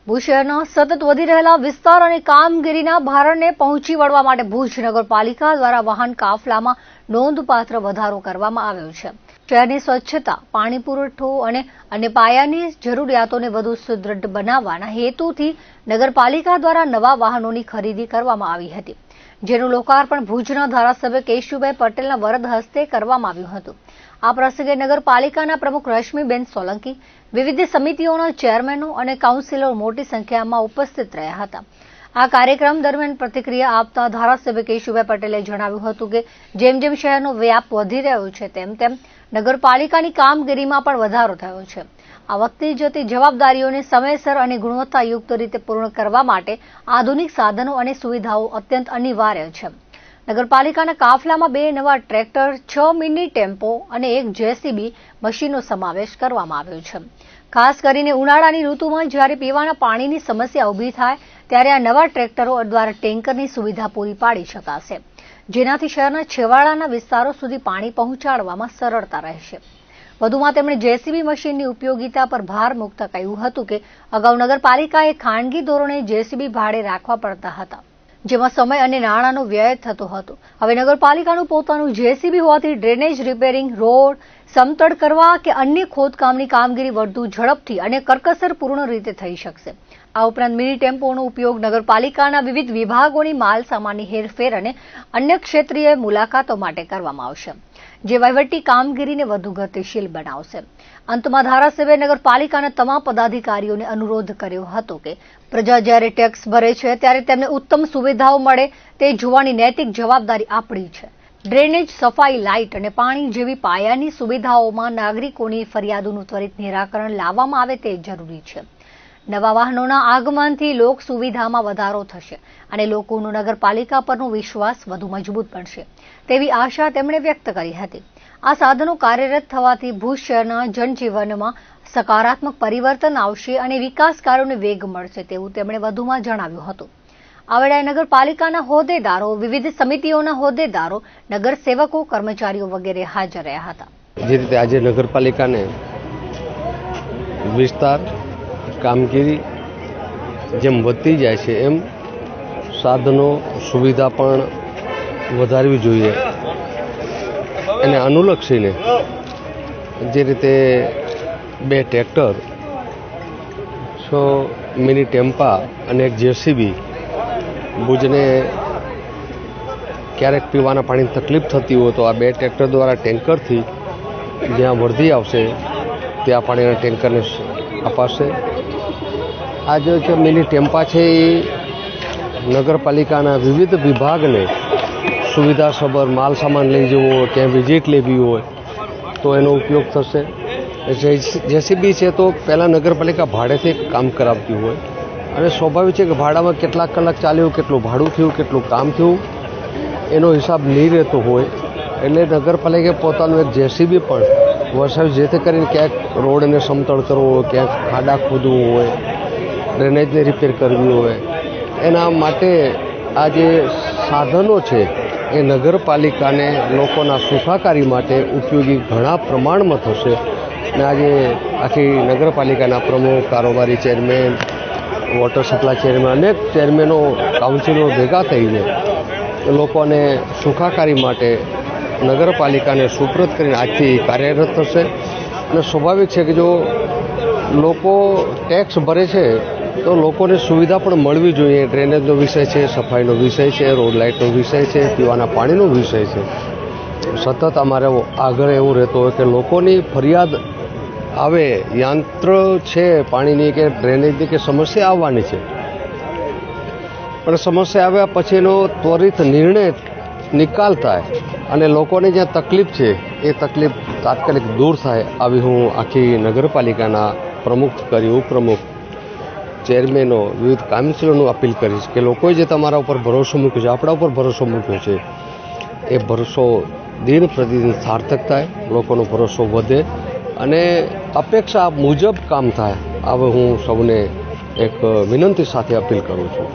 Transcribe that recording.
ભુજ શહેરના સતત વધી રહેલા વિસ્તાર અને કામગીરીના ભારણને પહોંચી વળવા માટે ભુજ નગરપાલિકા દ્વારા વાહન કાફલામાં નોંધપાત્ર વધારો કરવામાં આવ્યો છે. શહેરની સ્વચ્છતા, પાણી પુરવઠો અને અન્ય પાયાની જરૂરિયાતોને વધુ સુદૃઢ બનાવવાના હેતુથી નગરપાલિકા દ્વારા નવા વાહનોની ખરીદી કરવામાં આવી હતી, જેનું લોકાર્પણ ભુજના ધારાસભ્ય કેશુભાઈ પટેલના વરદ હસ્તે કરવામાં આવ્યું હતું. આ પ્રસંગે નગરપાલિકાના પ્રમુખ રશ્મિબેન સોલંકી, વિવિધ સમિતિઓના ચેરમેનો અને કાઉન્સિલરો મોટી સંખ્યામાં ઉપસ્થિત રહ્યા હતા. આ કાર્યક્રમ દરમિયાન પ્રતિક્રિયા આપતા ધારાસભ્ય કેશુભાઈ પટેલે જણાવ્યું હતું કે જેમ જેમ શહેરનો વ્યાપ વધી રહ્યો છે તેમ તેમ નગરપાલિકાની કામગીરીમાં પણ વધારો થયો છે. આ વધતી જતી જવાબદારીઓને સમયસર અને ગુણવત્તાયુક્ત રીતે પૂર્ણ કરવા માટે આધુનિક સાધનો અને સુવિધાઓ અત્યંત અનિવાર્ય છે. નગરપાલિકાના કાફલામાં 2 નવા ટ્રેક્ટર, 6 મિની ટેમ્પો અને 1 જેસીબી મશીનનો સમાવેશ કરવામાં આવ્યો છે. ખાસ કરીને ઉનાળાની ઋતુમાં જ્યારે પીવાના પાણીની સમસ્યા ઊભી થાય ત્યારે આ નવા ટ્રેક્ટરો દ્વારા ટેન્કરની સુવિધા પૂરી પાડી શકાશે, જેનાથી શહેરના છેવાડાના વિસ્તારો સુધી પાણી પહોંચાડવામાં સરળતા રહેશે. વધુમાં તેમણે જેસીબી મશીનની ઉપયોગિતા પર ભાર મૂકતા કહ્યું હતું કે અગાઉ નગરપાલિકાએ ખાનગી ધોરણે જેસીબી ભાડે રાખવા પડતા હતા, જેમાં સમય અને નાણાંનો વ્યય થતો હતો. હવે નગરપાલિકાનું પોતાનું જેસીબી હોવાથી ડ્રેનેજ રિપેરિંગ, રોડ સમતળ કરવા કે અન્ય ખોદકામની કામગીરી વધુ ઝડપથી અને કરકસરપૂર્ણ રીતે થઈ શકશે. આ ઉપરાંત મિની ટેમ્પોનો ઉપયોગ નગરપાલિકાના વિવિધ વિભાગોની માલ સામાનની હેરફેર અને અન્ય ક્ષેત્રીય મુલાકાતો માટે કરવામાં આવશે, જે વહીવટી કામગીરીને વધુ ગતિશીલ બનાવશે. અંતમાં ધારાસભ્ય નગરપાલિકાના તમામ પદાધિકારીઓને અનુરોધ કર્યો હતો કે પ્રજા જ્યારે ટેક્સ ભરે છે ત્યારે તેમને ઉત્તમ સુવિધાઓ મળે તે જોવાની નૈતિક જવાબદારી આપણી છે. ડ્રેનેજ, સફાઈ, લાઇટ અને પાણી જેવી પાયાની સુવિધાઓમાં નાગરિકોની ફરિયાદોનું ત્વરિત નિરાકરણ લાવવામાં આવે તે જરૂરી છે. નવા વાહનોના આગમનથી લોક સુવિધામાં વધારો થશે અને લોકોનો નગરપાલિકા પરનો વિશ્વાસ વધુ મજબૂત બનશે તેવી આશા તેમણે વ્યક્ત કરી હતી. આ સાધનો કાર્યરત થવાથી ભુજ શહેરના જનજીવનમાં સકારાત્મક પરિવર્તન આવશે અને વિકાસ કાર્યોને વેગ મળશે તેવું તેમણે વધુમાં જણાવ્યું હતું. આ વેળાએ નગરપાલિકાના હોદ્દેદારો, વિવિધ સમિતિઓના હોદ્દેદારો, નગરસેવકો, કર્મચારીઓ વગેરે હાજર રહ્યા હતા. જે રીતે આજે નગરપાલિકાને વિસ્તાર, કામગીરી જેમ વધતી જાય છે એમ સાધનો, સુવિધા પણ વધારવી જોઈએ. એને અનુલક્ષીને જે રીતે 2 ટ્રેક્ટર, 6 મિની ટેમ્પા અને 1 જેસીબી ભુજને ક્યારેક પીવાના પાણીની તકલીફ થતી હોય તો આ 2 ટ્રેક્ટર દ્વારા ટેન્કરથી જ્યાં વરદી આવશે ત્યાં પાણીના ટેન્કરને અપાશે. આ જે મિની ટેમ્પા છે એ નગરપાલિકાના વિવિધ વિભાગને સુવિધાસભર માલ સામાન લઈ જવો હોય, ક્યાંય વિઝિટ લેવી હોય તો એનો ઉપયોગ થશે. જેસીબી છે તો પહેલાં નગરપાલિકા ભાડેથી કામ કરાવતી હોય અને સ્વાભાવિક છે કે ભાડામાં કેટલા કલાક ચાલ્યું, કેટલું ભાડું થયું, કેટલું કામ થયું એનો હિસાબ નહીં રહેતો હોય. એટલે નગરપાલિકાએ પોતાનું એક જેસીબી પણ વસાવ્યું, જેથી કરીને ક્યાંક રોડને સમતળ કરવો હોય, ક્યાંક ખાડા ખોદવું હોય, ડ્રેનેજને રિપેર કરવી હોય, એના માટે આ જે સાધનો છે એ નગરપાલિકાને લોકોના સુખાકારી માટે ઉપયોગી ઘણા પ્રમાણમાં થશે. અને આજે આખી નગરપાલિકાના પ્રમુખ, કારોબારી ચેરમેન, વોટર સપ્લાય ચેરમેન, અનેક ચેરમેનો, કાઉન્સિલો ભેગા થઈને લોકોને સુખાકારી માટે નગરપાલિકાને સુપ્રત કરીને આજથી કાર્યરત થશે. અને સ્વાભાવિક છે કે જો લોકો ટેક્સ ભરે છે તો લોકોને સુવિધા પણ મળવી જોઈએ. ડ્રેનેજનો વિષય છે, સફાઈનો વિષય છે, રોડ લાઇટનો વિષય છે, પીવાના પાણીનો વિષય છે. સતત અમારે આગળ એવું રહેતું હોય કે લોકોની ફરિયાદ આવે, યંત્ર છે પાણીની કે ડ્રેનેજની કે સમસ્યા આવવાની છે, પણ સમસ્યા આવ્યા પછીનો ત્વરિત નિર્ણય, નિકાલ થાય અને લોકોને જ્યાં તકલીફ છે એ તકલીફ તાત્કાલિક દૂર થાય. આવી હું આખી નગરપાલિકાના પ્રમુખ કરી, ઉપપ્રમુખ, ચેરમેનો, વિવિધ કાઉન્સિલરનું અપીલ કરીશ કે લોકોએ જે તમારા ઉપર ભરોસો મૂક્યો છે, આપણા ઉપર ભરોસો મૂક્યો છે, એ ભરોસો દિન પ્રતિદિન સાર્થક થાય, લોકોનો ભરોસો વધે અને અપેક્ષા મુજબ કામ થાય. હવે હું સૌને એક વિનંતી સાથે અપીલ કરું છું.